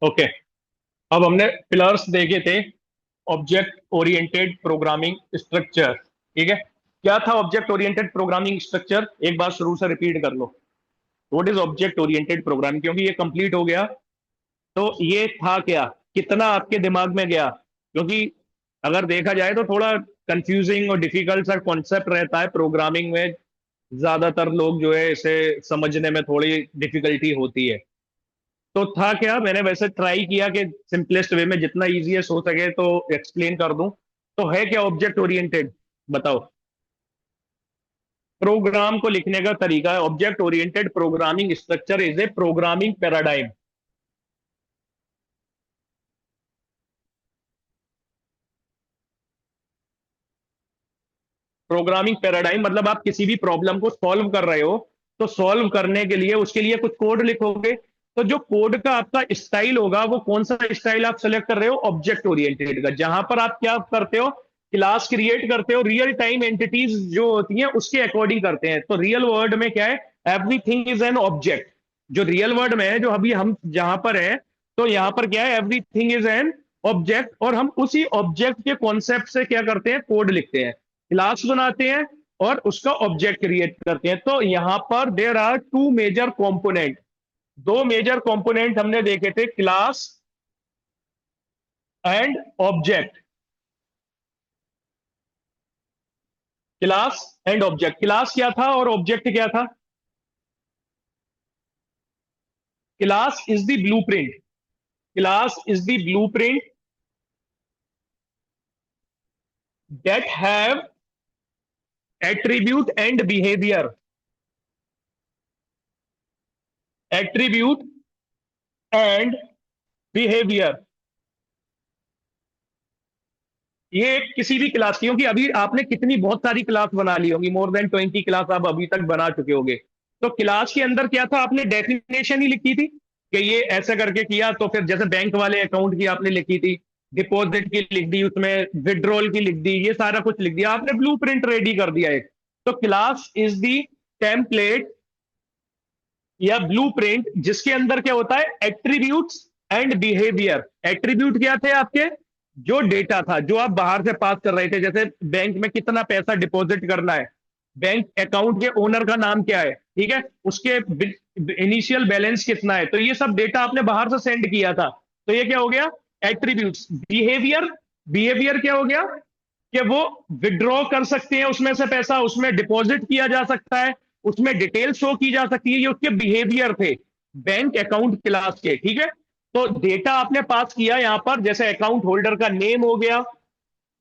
Okay, अब हमने pillars देखे थे। ऑब्जेक्ट ओरिएंटेड प्रोग्रामिंग स्ट्रक्चर, ठीक है। क्या था ऑब्जेक्ट ओरिएंटेड प्रोग्रामिंग स्ट्रक्चर? एक बार शुरू से रिपीट कर लो। What is object oriented programming? क्योंकि ये कंप्लीट हो गया, तो ये था क्या, कितना आपके दिमाग में गया? क्योंकि अगर देखा जाए तो थोड़ा कंफ्यूजिंग और डिफिकल्ट सा कॉन्सेप्ट रहता है प्रोग्रामिंग में। ज्यादातर लोग जो है इसे समझने में थोड़ी डिफिकल्टी होती है। तो था क्या, मैंने वैसे ट्राई किया कि सिंपलेस्ट वे में जितना इजीएस्ट हो सके तो एक्सप्लेन कर दूं। तो है क्या ऑब्जेक्ट ओरिएंटेड? बताओ। प्रोग्राम को लिखने का तरीका है। Object oriented programming structure is a programming paradigm. Programming paradigm मतलब आप किसी भी प्रॉब्लम को सॉल्व कर रहे हो, तो सॉल्व करने के लिए उसके लिए कुछ कोड लिखोगे। तो जो कोड का आपका स्टाइल होगा, वो कौन सा स्टाइल आप सेलेक्ट कर रहे हो? ऑब्जेक्ट ओरिएंटेड का, जहां पर आप क्या करते हो? क्लास क्रिएट करते हो, रियल टाइम एंटिटीज जो होती हैं उसके अकॉर्डिंग करते हैं। तो रियल वर्ल्ड में क्या है? Everything is an object. जो रियल वर्ल्ड में है, जो अभी हम जहां पर है, तो यहां पर क्या है? एवरीथिंग इज एन ऑब्जेक्ट, और हम उसी ऑब्जेक्ट के कॉन्सेप्ट से क्या करते हैं? कोड लिखते हैं, क्लास बनाते हैं, और उसका ऑब्जेक्ट क्रिएट करते हैं। तो यहां पर there are two major component. दो मेजर कंपोनेंट हमने देखे थे, class and object. Class and object, class क्या था और ऑब्जेक्ट क्या था? Class is the blueprint. Class is the blueprint that have attribute and behaviour. Attribute and behaviour, ये किसी भी क्लास की, क्योंकि अभी आपने कितनी बहुत सारी क्लास बना ली होगी, मोर देन 20 क्लास आप अभी तक बना चुके होगे। तो क्लास के अंदर क्या था? आपने डेफिनेशन ही लिखी थी कि ये ऐसा करके किया। तो फिर जैसे बैंक वाले अकाउंट की आपने लिखी थी, डिपॉजिट की लिख दी, उसमें विड्रॉल की लिख दी, ये सारा कुछ लिख दिया आपने, ब्लूप्रिंट रेडी कर दिया एक। तो क्लास इज दी टेम्पलेट या ब्लूप्रिंट, जिसके अंदर क्या होता है? Attributes and behaviour. एट्रीब्यूट क्या थे आपके? जो डेटा था जो आप बाहर से पास कर रहे थे, जैसे बैंक में कितना पैसा डिपॉजिट करना है, बैंक अकाउंट के ओनर का नाम क्या है, ठीक है, उसके इनिशियल बैलेंस कितना है, तो ये सब डेटा आपने बाहर से सेंड किया था। तो ये क्या हो गया? एट्रीब्यूट्स। बिहेवियर, बिहेवियर क्या हो गया? कि वो विड्रॉ कर सकते हैं उसमें से पैसा, उसमें डिपॉजिट किया जा सकता है, उसमें डिटेल शो की जा सकती है। ये उसके बिहेवियर थे बैंक अकाउंट क्लास के, ठीक है। तो डेटा आपने पास किया यहां पर, जैसे अकाउंट होल्डर का नेम हो गया,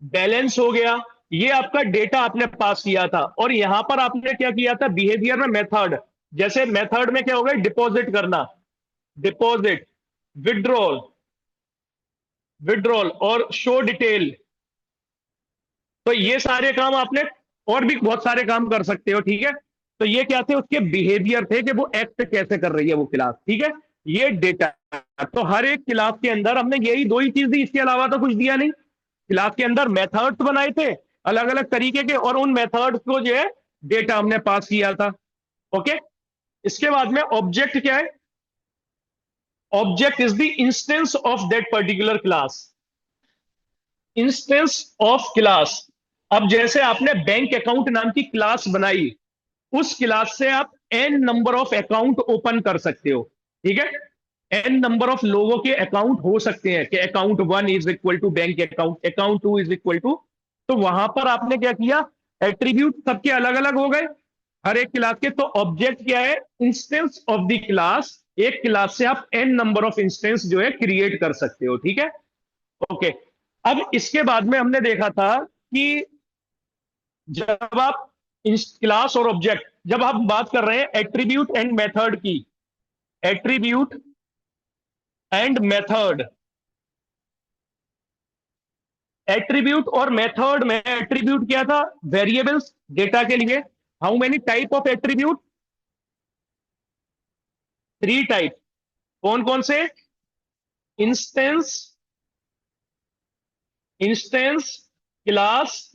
बैलेंस हो गया, ये आपका डेटा आपने पास किया था। और यहां पर आपने क्या किया था? बिहेवियर में मेथड, जैसे मेथड में क्या हो गया? डिपॉजिट करना, डिपॉजिट, विड्रॉल, विड्रॉल और शो डिटेल। तो ये सारे काम आपने, और भी बहुत सारे काम कर सकते हो, ठीक है। तो ये क्या थे? उसके बिहेवियर थे कि वो एक्ट कैसे कर रही है वो क्लास, ठीक है। ये डेटा, तो हर एक क्लास के अंदर हमने यही दो ही चीज दी, इसके अलावा तो कुछ दिया नहीं। क्लास के अंदर मेथड्स बनाए थे अलग अलग तरीके के, और उन मेथड्स को जो है डेटा हमने पास किया था। ओके। इसके बाद में ऑब्जेक्ट क्या है? Object is the instance of that particular class. Instance of class. अब जैसे आपने बैंक अकाउंट नाम की क्लास बनाई, उस क्लास से आप n number of account open कर सकते हो, ठीक है। एन नंबर ऑफ लोगों के अकाउंट हो सकते हैं, कि account one is equal to bank account, account two is equal to. तो वहां पर आपने क्या किया? एट्रीब्यूट सबके अलग अलग हो गए, हर एक क्लास के। तो ऑब्जेक्ट क्या है? Instance of the class. एक क्लास से आप एन नंबर ऑफ इंस्टेंस जो है क्रिएट कर सकते हो, ठीक है। ओके। अब इसके बाद में हमने देखा था कि जब आप क्लास और ऑब्जेक्ट, जब आप बात कर रहे हैं एट्रीब्यूट एंड मेथड की, एट्रीब्यूट एंड मेथड, एट्रीब्यूट और मेथड में, एट्रीब्यूट क्या था? वेरिएबल्स डेटा के लिए। How many type of attribute? Three type. कौन कौन से? Instance, instance, class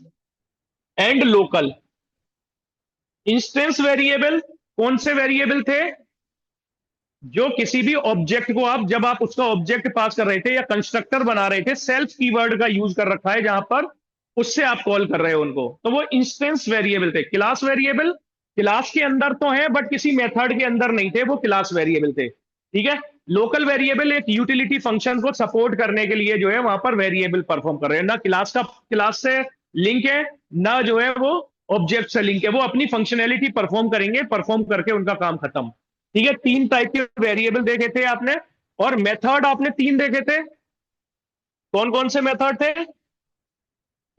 and local. Instance variable कौन से वेरिएबल थे? जो किसी भी ऑब्जेक्ट को आप, जब आप उसका ऑब्जेक्ट पास कर रहे थे या कंस्ट्रक्टर बना रहे थे, सेल्फ कीवर्ड का यूज कर रखा है जहां पर उससे आप कॉल कर रहे हो उनको, तो वो इंस्टेंस वेरिएबल थे। क्लास वेरिएबल क्लास के अंदर तो है बट किसी मेथड के अंदर नहीं थे, वो क्लास वेरिएबल थे। ठीक है। लोकल वेरिएबल एक यूटिलिटी फंक्शन को सपोर्ट करने के लिए जो है वहां पर वेरिएबल परफॉर्म कर रहे हैं, ना क्लास से लिंक है, ना जो है वो ऑब्जेक्ट से लिंक है। वो अपनी फंक्शनैलिटी परफॉर्म करेंगे, परफॉर्म करके उनका काम खत्म। ठीक है। तीन टाइप के वेरिएबल देखे थे आपने, और मेथड आपने तीन देखे थे। कौन कौन से मेथड थे?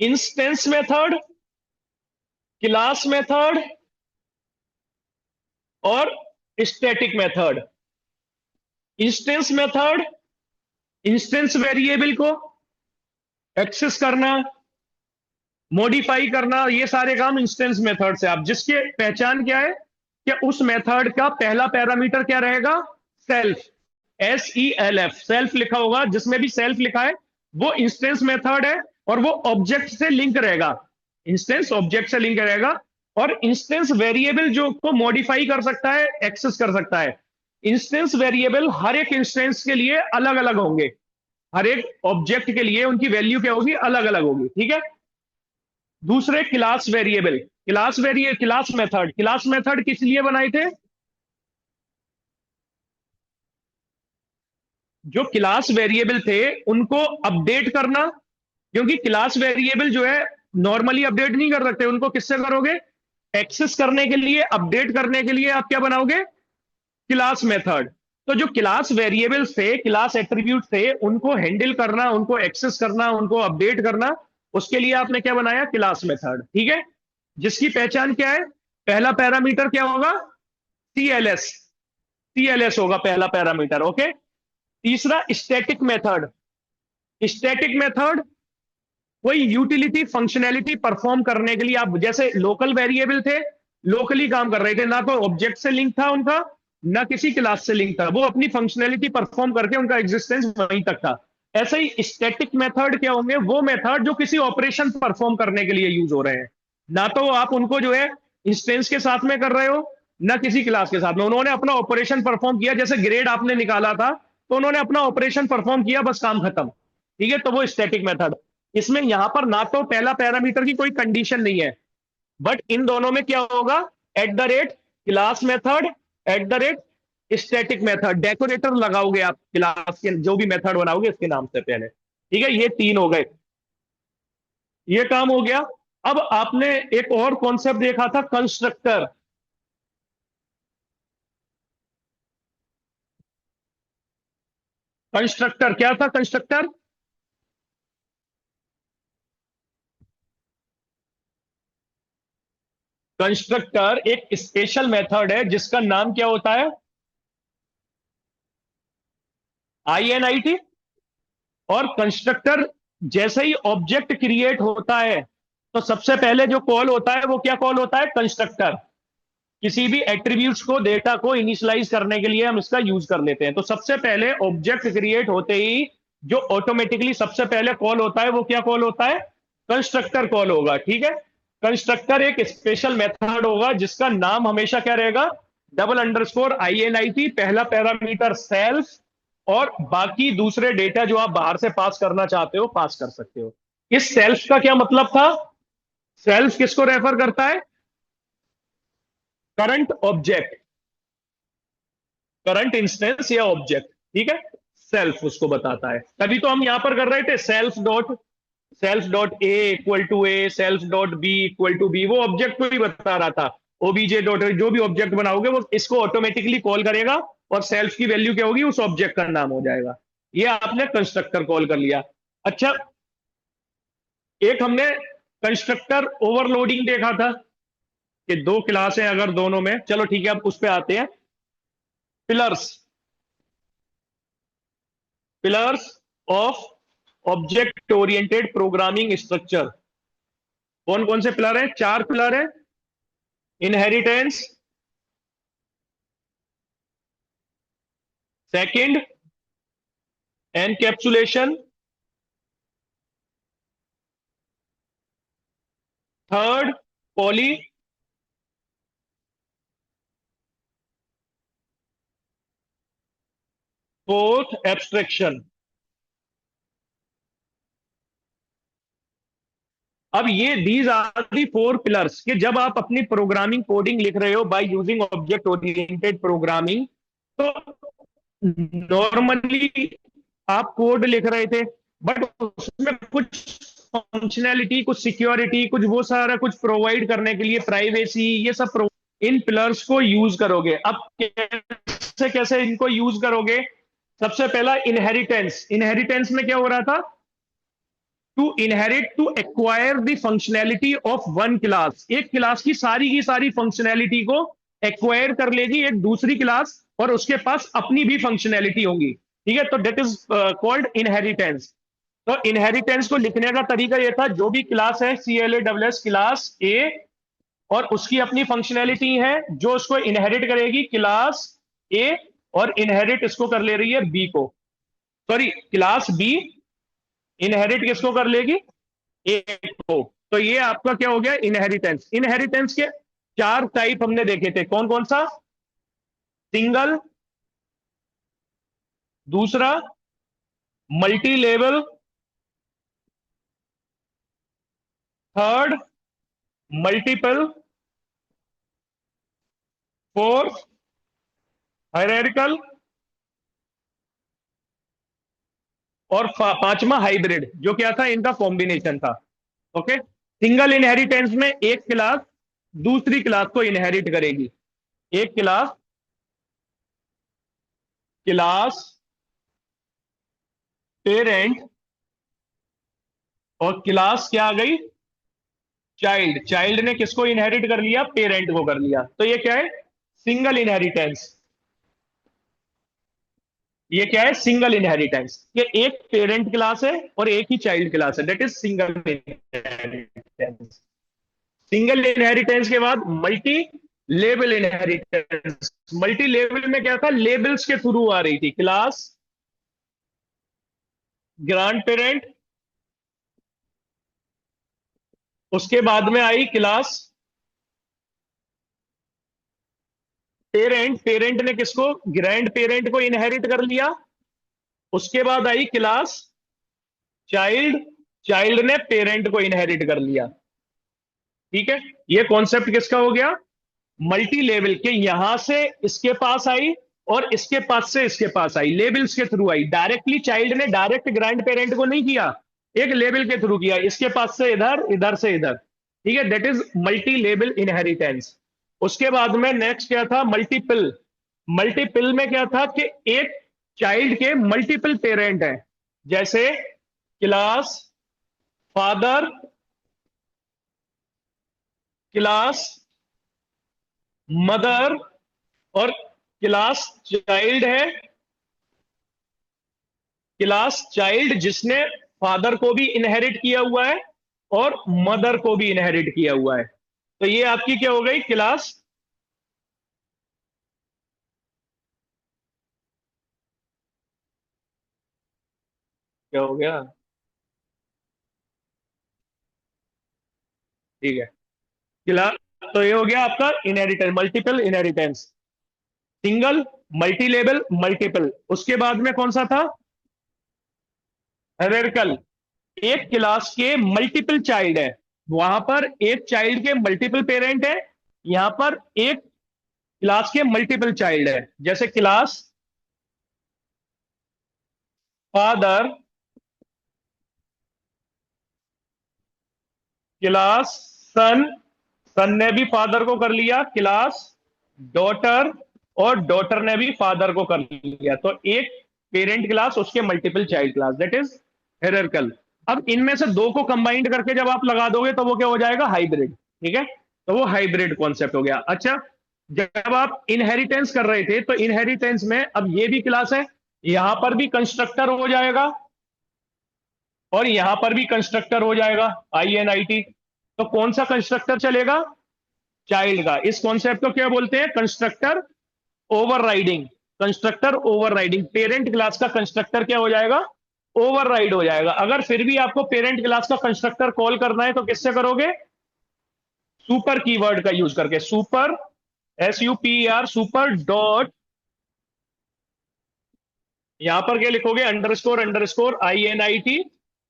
इंस्टेंस मेथड, क्लास मेथड, और static method. Instance method, instance variable को एक्सेस करना, मॉडिफाई करना, ये सारे काम इंस्टेंस मेथड से। आप जिसके पहचान क्या है कि उस मेथड का पहला पैरामीटर क्या रहेगा? सेल्फ। SELF, सेल्फ लिखा होगा, जिसमें भी सेल्फ लिखा है वो इंस्टेंस मेथड है, और वो ऑब्जेक्ट से लिंक रहेगा। इंस्टेंस ऑब्जेक्ट से लिंक रहेगा। और इंस्टेंस वेरिएबल जो को मॉडिफाई कर सकता है, एक्सेस कर सकता है। इंस्टेंस वेरिएबल हर एक इंस्टेंस के लिए अलग अलग होंगे, हर एक ऑब्जेक्ट के लिए उनकी वैल्यू क्या होगी? अलग अलग होगी। ठीक है। दूसरे क्लास वेरिएबल, क्लास मेथड किस लिए बनाए थे? जो क्लास वेरिएबल थे उनको अपडेट करना, क्योंकि क्लास वेरिएबल जो है नॉर्मली अपडेट नहीं कर सकते, उनको किससे करोगे? एक्सेस करने के लिए, अपडेट करने के लिए आप क्या बनाओगे? Class method. तो जो क्लास वेरिएबल्स थे, क्लास एट्रीब्यूट थे, उनको हैंडल करना, उनको एक्सेस करना, उनको अपडेट करना, उसके लिए आपने क्या बनाया? Class method. ठीक है। जिसकी पहचान क्या है? पहला पैरामीटर क्या होगा? CLS। CLS होगा पहला पैरामीटर। ओके। तीसरा स्टैटिक मेथड। स्टैटिक मेथड कोई यूटिलिटी फंक्शनैलिटी परफॉर्म करने के लिए, आप जैसे लोकल वेरिएबल थे, लोकली काम कर रहे थे, ना तो ऑब्जेक्ट से लिंक था उनका, ना किसी क्लास से लिंक था, वो अपनी फंक्शनैलिटी परफॉर्म करके उनका एग्जिस्टेंस वहीं तक था। ऐसे ही स्टैटिक मेथड क्या होंगे? वो मेथड जो किसी ऑपरेशन परफॉर्म करने के लिए यूज हो रहे हैं, ना तो आप उनको जो है इंस्टेंस के साथ में कर रहे हो, ना किसी क्लास के साथ में। उन्होंने अपना ऑपरेशन परफॉर्म किया, जैसे ग्रेड आपने निकाला था तो उन्होंने अपना ऑपरेशन परफॉर्म किया, बस काम खत्म। ठीक है। तो वो स्टैटिक मेथड। इसमें यहां पर ना तो पहला पैरामीटर की कोई कंडीशन नहीं है, बट इन दोनों में क्या होगा? At the rate class method, at the rate static method, decorator लगाओगे आप क्लास के जो भी मेथड बनाओगे इसके नाम से पहले। ठीक है। ये तीन हो गए, ये काम हो गया। अब आपने एक और कॉन्सेप्ट देखा था, कंस्ट्रक्टर। कंस्ट्रक्टर क्या था? कंस्ट्रक्टर कंस्ट्रक्टर एक स्पेशल मेथड है जिसका नाम क्या होता है? INIT। और कंस्ट्रक्टर जैसे ही ऑब्जेक्ट क्रिएट होता है तो सबसे पहले जो कॉल होता है वो क्या कॉल होता है? कंस्ट्रक्टर। किसी भी एट्रीब्यूट्स को, डेटा को इनिशियलाइज करने के लिए हम इसका यूज कर लेते हैं। तो सबसे पहले ऑब्जेक्ट क्रिएट होते ही जो ऑटोमेटिकली सबसे पहले कॉल होता है वो क्या कॉल होता है? कंस्ट्रक्टर कॉल होगा। ठीक है। कंस्ट्रक्टर एक स्पेशल मेथड होगा जिसका नाम हमेशा क्या रहेगा? _INIT, पहला पैरामीटर सेल्फ, और बाकी दूसरे डेटा जो आप बाहर से पास करना चाहते हो पास कर सकते हो। इस सेल्फ का क्या मतलब था? सेल्फ किसको रेफर करता है? करंट ऑब्जेक्ट, करंट इंस्टेंस या ऑब्जेक्ट। ठीक है। सेल्फ उसको बताता है। तभी तो हम यहां पर कर रहे थे सेल्फ डॉट ए, सेल्फ.बी=बी, वो ऑब्जेक्ट को ही बता रहा था। OBJ डॉट जो भी ऑब्जेक्ट बनाओगे वो इसको ऑटोमेटिकली कॉल करेगा, और सेल्फ की वैल्यू क्या होगी? उस ऑब्जेक्ट का नाम हो जाएगा। ये आपने कंस्ट्रक्टर कॉल कर लिया। अच्छा, एक हमने कंस्ट्रक्टर ओवरलोडिंग देखा था कि दो क्लास हैं अगर दोनों में, चलो ठीक है अब उस पर आते हैं। Pillars, pillars of object oriented programming structure. कौन कौन से पिलर हैं? चार पिलर हैं। Inheritance, second encapsulation, third poly, fourth abstraction. अब ये these are the four pillars कि जब आप अपनी प्रोग्रामिंग कोडिंग लिख रहे हो by using object oriented programming, तो नॉर्मली आप कोड लिख रहे थे, बट उसमें कुछ फंक्शनैलिटी, कुछ सिक्योरिटी, कुछ वो सारा कुछ प्रोवाइड करने के लिए, प्राइवेसी, ये सब इन पिलर्स को यूज करोगे। अब कैसे कैसे इनको यूज करोगे? सबसे पहला इनहेरिटेंस। इनहेरिटेंस में क्या हो रहा था? To inherit, to acquire the functionality of one class. एक क्लास की सारी फंक्शनैलिटी को एक्वायर कर लेगी एक दूसरी क्लास, और उसके पास अपनी भी फंक्शनैलिटी होगी। ठीक है, तो दैट इज कॉल्ड इनहेरिटेंस। तो इनहेरिटेंस को लिखने का तरीका यह था, जो भी क्लास है CLASS क्लास ए, और उसकी अपनी फंक्शनैलिटी है जो उसको इनहेरिट करेगी क्लास ए, और इनहेरिट इसको कर ले रही है बी को। सॉरी, क्लास बी इनहेरिट किसको कर लेगी? एक को। तो ये आपका क्या हो गया? इनहेरिटेंस। इनहेरिटेंस के चार टाइप हमने देखे थे, कौन कौन सा? सिंगल, दूसरा multi level, third multiple, fourth hierarchical, और पांचवा हाइब्रिड, जो क्या था? इनका कॉम्बिनेशन था। ओके। सिंगल इनहेरिटेंस में एक क्लास दूसरी क्लास को इनहेरिट करेगी। एक क्लास, क्लास पेरेंट, और क्लास क्या आ गई? चाइल्ड। चाइल्ड ने किसको इनहेरिट कर लिया? पेरेंट को कर लिया। तो ये क्या है? Single inheritance. ये क्या है? Single inheritance. ये एक पेरेंट क्लास है और एक ही चाइल्ड क्लास है, that is single inheritance. Single inheritance के बाद multi level inheritance. Multi level में क्या था? लेबल्स के थ्रू आ रही थी। क्लास ग्रांड पेरेंट, उसके बाद में आई क्लास पेरेंट। पेरेंट ने किसको? ग्रैंड पेरेंट को इनहेरिट कर लिया। उसके बाद आई क्लास चाइल्ड। चाइल्ड ने पेरेंट को इनहेरिट कर लिया। ठीक है, ये कॉन्सेप्ट किसका हो गया? मल्टी लेवल के। यहां से इसके पास आई और इसके पास से इसके पास आई, लेवल्स के थ्रू आई। डायरेक्टली चाइल्ड ने डायरेक्ट ग्रैंड पेरेंट को नहीं किया, एक लेवल के थ्रू किया, इसके पास से इधर, इधर से इधर। ठीक है, that is multi level inheritance. उसके बाद में नेक्स्ट क्या था? मल्टीपल। मल्टीपल में क्या था कि एक चाइल्ड के मल्टीपल पेरेंट हैं, जैसे क्लास फादर, क्लास मदर, और क्लास चाइल्ड है। क्लास चाइल्ड जिसने फादर को भी इनहेरिट किया हुआ है और मदर को भी इनहेरिट किया हुआ है। तो ये आपकी क्या हो गई? क्लास क्या हो गया? ठीक है, क्लास। तो ये हो गया आपका inheritance, multiple inheritance. Single, multi level, multiple. उसके बाद में कौन सा था? हायरार्किकल। एक क्लास के मल्टीपल चाइल्ड है, वहां पर एक चाइल्ड के मल्टीपल पेरेंट है, यहां पर एक क्लास के मल्टीपल चाइल्ड है, जैसे क्लास फादर, क्लास सन, सन ने भी फादर को कर लिया, क्लास डॉटर, और डॉटर ने भी फादर को कर लिया। तो एक पेरेंट क्लास, उसके multiple child class, that is hierarchical. अब इनमें से दो को कंबाइंड करके जब आप लगा दोगे तो वो क्या हो जाएगा? हाइब्रिड। ठीक है, तो वो हाइब्रिड कॉन्सेप्ट हो गया। अच्छा, जब आप इनहेरिटेंस कर रहे थे तो इनहेरिटेंस में अब ये भी क्लास है, यहां पर भी कंस्ट्रक्टर हो जाएगा और यहां पर भी कंस्ट्रक्टर हो जाएगा, INIT। तो कौन सा कंस्ट्रक्टर चलेगा? चाइल्ड का। इस कॉन्सेप्ट को क्या बोलते हैं? Constructor overriding. Constructor overriding. Parent class का कंस्ट्रक्टर क्या हो जाएगा? ओवरराइड हो जाएगा। अगर फिर भी आपको पेरेंट क्लास का कंस्ट्रक्टर कॉल करना है तो किससे करोगे? सुपर कीवर्ड का यूज करके, सुपर, SUPER, सुपर डॉट, यहां पर क्या लिखोगे, अंडरस्कोर अंडरस्कोर INIT,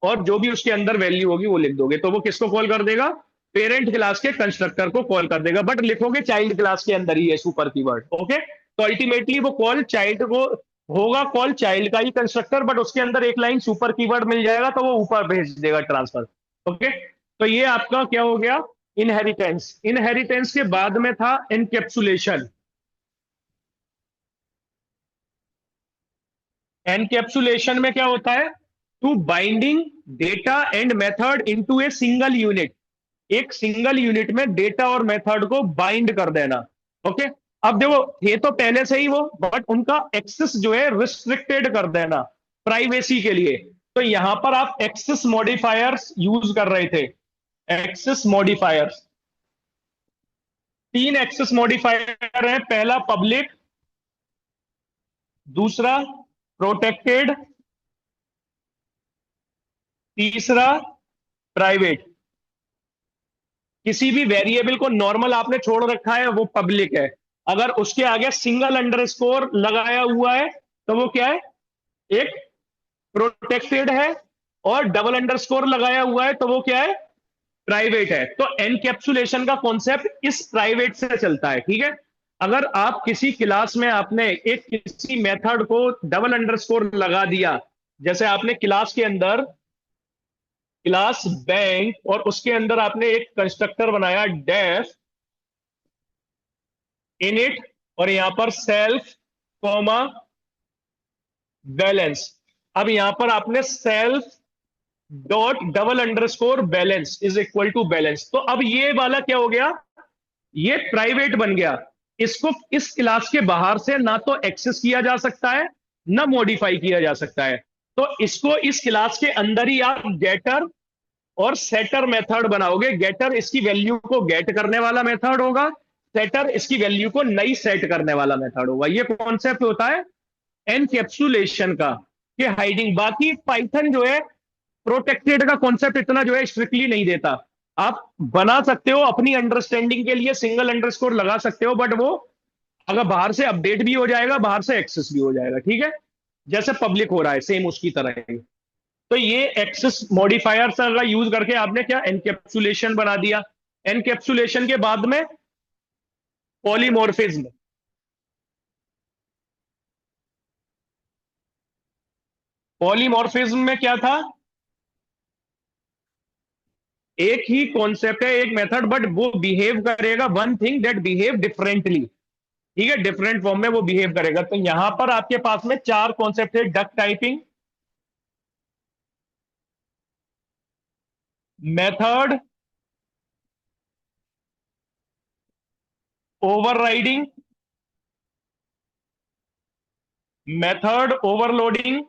और जो भी उसके अंदर वैल्यू होगी वो लिख दोगे, तो वो किसको कॉल कर देगा, पेरेंट क्लास के कंस्ट्रक्टर को कॉल कर देगा, बट लिखोगे चाइल्ड क्लास के अंदर ही है सुपर कीवर्ड। ओके, तो अल्टीमेटली वो कॉल चाइल्ड को होगा, कॉल चाइल्ड का ही कंस्ट्रक्टर, बट उसके अंदर एक लाइन सुपर कीवर्ड मिल जाएगा तो वो ऊपर भेज देगा ट्रांसफर। ओके, तो ये आपका क्या हो गया, इनहेरिटेंस। इनहेरिटेंस के बाद में था एनकैप्सुलेशन। एनकैप्सुलेशन में क्या होता है, to binding data and method into a single unit, एक सिंगल यूनिट में डेटा और मेथड को बाइंड कर देना। ओके, अब देखो ये तो पहले से ही वो, बट उनका एक्सेस जो है रिस्ट्रिक्टेड कर देना प्राइवेसी के लिए। तो यहां पर आप एक्सेस मॉडिफायर्स यूज कर रहे थे, एक्सेस मॉडिफायर्स, तीन एक्सेस मॉडिफायर है, पहला पब्लिक, दूसरा प्रोटेक्टेड, तीसरा प्राइवेट। किसी भी वेरिएबल को नॉर्मल आपने छोड़ रखा है वो पब्लिक है, अगर उसके आगे सिंगल अंडरस्कोर लगाया हुआ है तो वो क्या है, एक प्रोटेक्टेड है, और डबल अंडरस्कोर लगाया हुआ है तो वो क्या है, प्राइवेट है। तो एनकैप्सुलेशन का कॉन्सेप्ट इस प्राइवेट से चलता है, ठीक है। अगर आप किसी क्लास में आपने एक किसी मेथड को डबल अंडरस्कोर लगा दिया, जैसे आपने क्लास के अंदर क्लास बैंक, और उसके अंदर आपने एक कंस्ट्रक्टर बनाया डेफ इनिट, और यहां पर सेल्फ कॉमा बैलेंस। अब यहां पर आपने self dot double underscore balance is equal to balance, तो अब ये वाला क्या हो गया, ये प्राइवेट बन गया। इसको इस क्लास के बाहर से ना तो एक्सेस किया जा सकता है, ना मॉडिफाई किया जा सकता है। तो इसको इस क्लास के अंदर ही आप गेटर और सेटर मेथड बनाओगे। गेटर इसकी वैल्यू को गेट करने वाला मेथड होगा, सेटर इसकी वैल्यू को नई सेट करने वाला मेथड होगा। ये कॉन्सेप्ट होता है एनकैप्सुलेशन का, कि हाइडिंग। बाकी पाइथन जो है प्रोटेक्टेड का कॉन्सेप्ट इतना जो है स्ट्रिक्टली नहीं देता, आप बना सकते हो अपनी अंडरस्टैंडिंग के लिए, सिंगल अंडरस्कोर लगा सकते हो, बट वो अगर बाहर से अपडेट भी हो जाएगा, बाहर से एक्सेस भी हो जाएगा, ठीक है, जैसे पब्लिक हो रहा है सेम उसकी तरह ही। तो ये एक्सेस मॉडिफायर का यूज करके आपने क्या एनकैप्सुलेशन बना दिया। एनकैप्सुलेशन के बाद में पॉलीमॉर्फिज्म। पॉलीमॉर्फिज्म में क्या था, एक ही कॉन्सेप्ट है, एक मेथड, बट वो बिहेव करेगा one thing that behave differently, ठीक है, डिफरेंट फॉर्म में वो बिहेव करेगा। तो यहां पर आपके पास में चार कॉन्सेप्ट है, duck typing, method overriding, method overloading,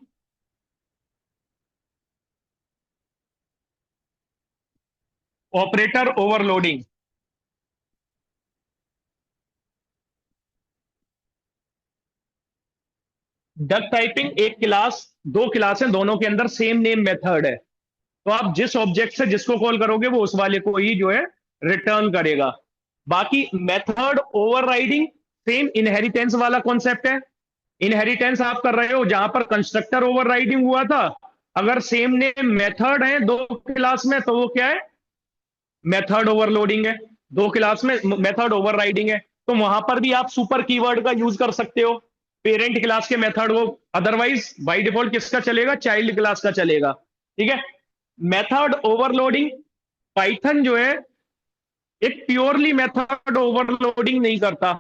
operator overloading. Duck typing, एक क्लास, दो क्लास है, दोनों के अंदर सेम नेम मेथड है, तो आप जिस ऑब्जेक्ट से जिसको कॉल करोगे वो उस वाले को ही जो है रिटर्न करेगा। बाकी मेथड ओवरराइडिंग सेम इनहेरिटेंस वाला कॉन्सेप्ट है। इनहेरिटेंस आप कर रहे हो जहां पर कंस्ट्रक्टर ओवरराइडिंग हुआ था, अगर सेम नेम मेथड है दो क्लास में तो वो क्या है, मेथड ओवरलोडिंग है। दो क्लास में मेथड ओवरराइडिंग है, तो वहां पर भी आप सुपर कीवर्ड का यूज कर सकते हो पेरेंट क्लास के मेथड को, अदरवाइज बाय डिफॉल्ट किसका चलेगा, चाइल्ड क्लास का चलेगा, ठीक है। मेथड ओवरलोडिंग, पाइथन जो है एक प्योरली मेथड ओवरलोडिंग नहीं करता।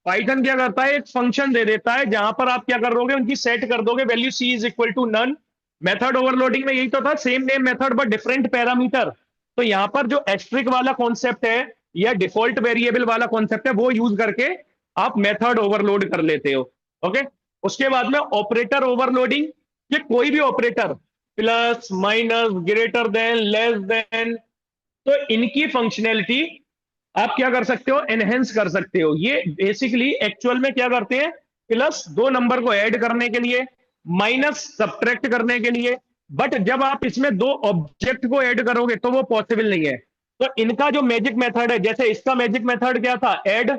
पाइथन क्या करता है, एक फंक्शन दे देता है जहां पर आप क्या करोगे, उनकी सेट कर दोगे value C is equal to none. Method overloading में यही तो था, same name method but different parameter. तो यहां पर जो एस्ट्रिक वाला कॉन्सेप्ट है या डिफॉल्ट वेरिएबल वाला कॉन्सेप्ट है वो यूज करके आप मेथड ओवरलोड कर लेते हो। ओके, उसके बाद में ऑपरेटर ओवरलोडिंग, ये कोई भी operator, plus minus greater than less than, तो इनकी फंक्शनैलिटी आप क्या कर सकते हो, एनहेंस कर सकते हो। ये बेसिकली एक्चुअल में क्या करते हैं, प्लस दो नंबर को ऐड करने के लिए, माइनस सब्ट्रैक्ट करने के लिए, बट जब आप इसमें दो ऑब्जेक्ट को ऐड करोगे तो वो पॉसिबल नहीं है। तो इनका जो मैजिक मेथड है, जैसे इसका मैजिक मेथड क्या था, ऐड,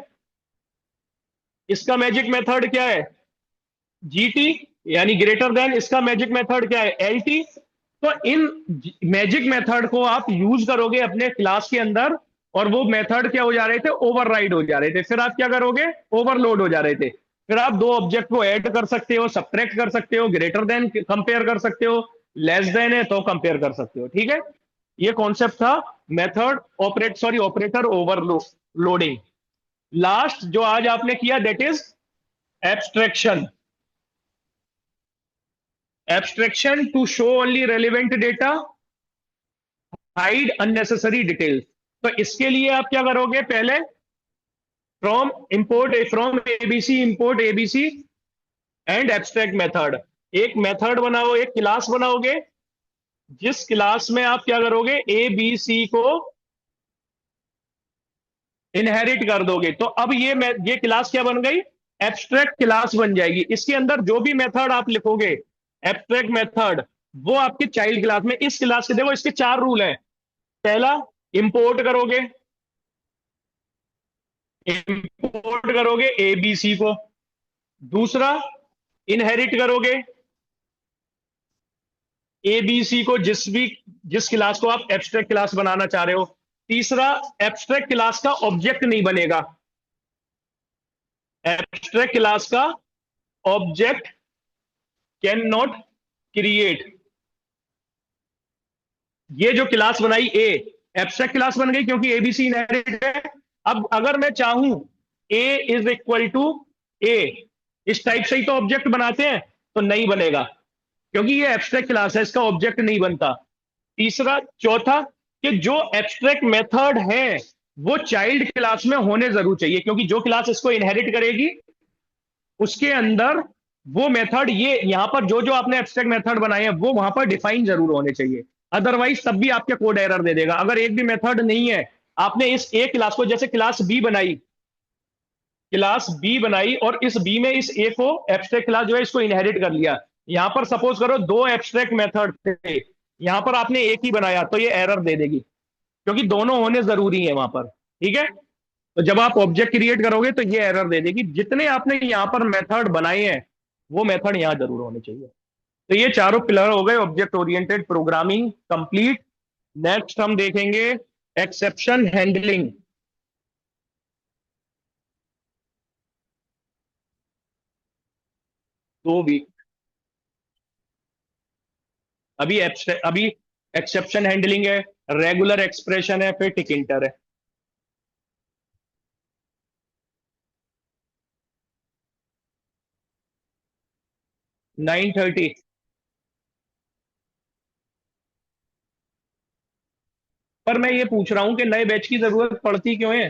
इसका मैजिक मेथड क्या है, जीटी, यानी ग्रेटर देन, इसका मैजिक मेथड क्या है, एलटी। तो इन मैजिक मेथड को आप यूज करोगे अपने क्लास के अंदर, और वो मेथड क्या हो जा रहे थे, ओवरराइड हो जा रहे थे। फिर आप क्या करोगे, ओवरलोड हो जा रहे थे। फिर आप दो ऑब्जेक्ट को ऐड कर सकते हो, सब्ट्रैक्ट कर सकते हो, ग्रेटर देन कंपेयर कर सकते हो, लेस देन है तो कंपेयर कर सकते हो। ठीक है, ये कॉन्सेप्ट था मेथड ऑपरेटर ओवरलोडिंग। लास्ट जो आज आपने किया, that is abstraction. Abstraction to show only relevant data, hide unnecessary details. तो इसके लिए आप क्या करोगे, पहले from ABC import ABC and abstract method. एक मेथड बनाओ, एक क्लास बनाओगे, जिस क्लास में आप क्या करोगे, ए बी सी को इनहेरिट कर दोगे। तो अब ये क्लास क्या बन गई, एब्स्ट्रैक्ट क्लास बन जाएगी। इसके अंदर जो भी मेथड आप लिखोगे, एब्स्ट्रैक्ट मेथड, वो आपके चाइल्ड क्लास में, इस क्लास के, देखो इसके चार रूल हैं। पहला, इंपोर्ट करोगे, इंपोर्ट करोगे एबीसी को। दूसरा, इनहेरिट करोगे एबीसी को, जिस क्लास को आप एब्स्ट्रैक्ट क्लास बनाना चाह रहे हो। तीसरा, एब्स्ट्रैक्ट क्लास का ऑब्जेक्ट नहीं बनेगा, एब्स्ट्रैक्ट क्लास का ऑब्जेक्ट कैन नॉट क्रिएट। ये जो क्लास बनाई ए, एब्स्ट्रैक्ट क्लास बन गई क्योंकि एबीसी इनहेरिट है। अब अगर मैं चाहूं ए इज इक्वल टू ए, इस टाइप से ही तो ऑब्जेक्ट बनाते हैं, तो नहीं बनेगा क्योंकि ये एब्स्ट्रैक्ट क्लास है, इसका ऑब्जेक्ट नहीं बनता। तीसरा, चौथा, कि जो एब्स्ट्रैक्ट मेथड है वो चाइल्ड क्लास में होने जरूर चाहिए, क्योंकि जो क्लास इसको इनहेरिट करेगी उसके अंदर वो मेथड, ये यहां पर जो जो आपने एब्स्ट्रैक्ट मेथड बनाए हैं वो वहां पर डिफाइन जरूर होने चाहिए। अदरवाइज तब भी आपके कोड एरर दे देगा। अगर एक भी मेथड नहीं है, आपने इस ए क्लास को, जैसे क्लास बी बनाई, क्लास बी बनाई और इस बी में इस ए को एब्स्ट्रैक्ट क्लास जो है इसको इनहेरिट कर लिया। यहां पर सपोज करो दो एब्स्ट्रैक्ट मेथड थे, यहां पर आपने एक ही बनाया, तो ये एरर दे देगी, क्योंकि दोनों होने जरूरी है वहां पर। ठीक है, तो जब आप ऑब्जेक्ट क्रिएट करोगे तो ये एरर दे देगी। जितने आपने यहां पर मेथड बनाए हैं वो मेथड यहां जरूर होने चाहिए। तो ये चारों पिलर हो गए object oriented programming complete. Next हम देखेंगे एक्सेप्शन हैंडलिंग। दो वीक अभी एक्सेप्शन हैंडलिंग है, रेगुलर एक्सप्रेशन है, फिर टिक इंटर है। 9:30। पर मैं ये पूछ रहा हूँ कि नए बैच की जरूरत पड़ती क्यों है।